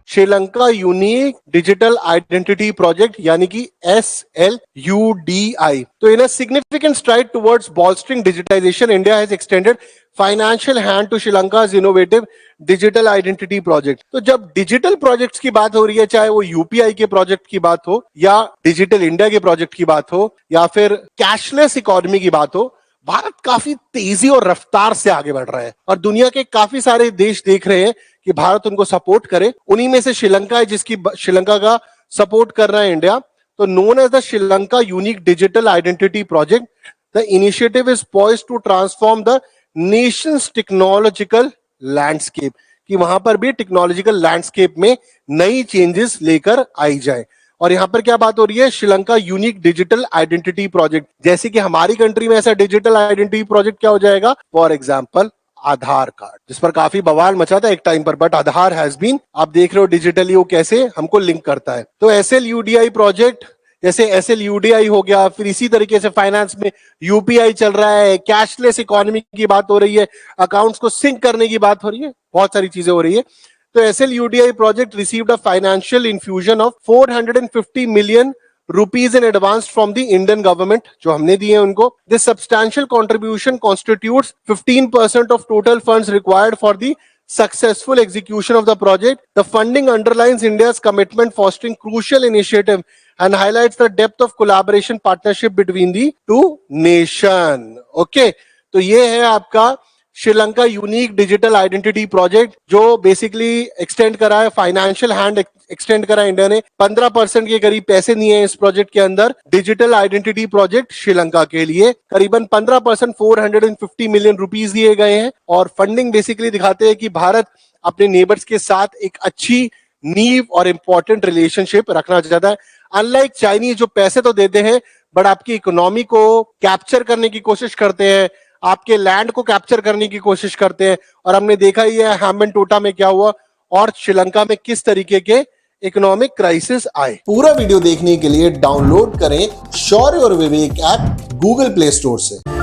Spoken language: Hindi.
Sri Lanka unique digital identity project यानी कि SLUDI। तो in a significant stride towards bolstering digitization, India has extended financial hand to Srilanka's innovative digital identity project. तो जब डिजिटल प्रोजेक्ट्स की बात हो रही है, चाहे वो यूपीआई के प्रोजेक्ट की बात हो या डिजिटल इंडिया के प्रोजेक्ट की बात हो या फिर कैशलेस इकोनॉमी की बात हो, भारत काफी तेजी और रफ्तार से आगे बढ़ रहा है और दुनिया के काफी सारे देश देख रहे हैं कि भारत उनको सपोर्ट करे। उन्हीं में से श्रीलंका है, जिसकी श्रीलंका का सपोर्ट कर रहा है इंडिया। तो known as the Sri Lanka unique digital identity project, the initiative is poised to transform the nations technological landscape, कि वहां पर भी टेक्नोलॉजिकल लैंडस्केप में नई चेंजेस लेकर आई जाए। और यहां पर क्या बात हो रही है, Sri Lanka unique digital identity project. जैसे कि हमारी कंट्री में ऐसा डिजिटल आइडेंटिटी प्रोजेक्ट क्या हो जाएगा, फॉर एग्जांपल आधार कार्ड, जिस पर काफी बवाल मचा था एक टाइम पर, बट आधार हैज बीन, आप देख रहे हो डिजिटली वो कैसे हमको लिंक करता है। तो SLUDI प्रोजेक्ट, जैसे SLUDI हो गया, फिर इसी तरीके से फाइनेंस में यूपीआई चल रहा है, कैशलेस इकोनॉमी की बात हो रही है, अकाउंट्स को सिंक करने की बात हो रही है, बहुत सारी चीजें हो रही है। तो SLUDI project received a financial infusion of 450 million rupees in advance from the Indian government, जो हमने दिए हैं उनको। This substantial contribution constitutes 15% of total funds required for the successful execution of the project. The funding underlines India's commitment, fostering crucial initiative and highlights the depth of collaboration partnership between the two nation. Okay, तो ये है आपका Sri Lanka unique digital identity project, जो बेसिकली एक्सटेंड करा है, फाइनेंशियल हैंड एक्सटेंड करा है इंडिया ने। 15% के करीब पैसे दिए हैं इस प्रोजेक्ट के अंदर, डिजिटल आइडेंटिटी प्रोजेक्ट श्रीलंका के लिए करीबन 15% 450 मिलियन रुपीस दिए गए हैं। और फंडिंग बेसिकली दिखाते हैं कि भारत अपने नेबर्स के साथ एक अच्छी नींव और इंपॉर्टेंट रिलेशनशिप रखना चाहता है। अनलाइक चाइनीज, जो पैसे तो देते हैं बट आपकी इकोनॉमी को कैप्चर करने की कोशिश करते हैं, आपके लैंड को कैप्चर करने की कोशिश करते हैं। और हमने देखा ही है हैम्बन टोटा में क्या हुआ और श्रीलंका में किस तरीके के इकोनॉमिक क्राइसिस आए। पूरा वीडियो देखने के लिए डाउनलोड करें शौर्य और विवेक ऐप गूगल प्ले स्टोर से।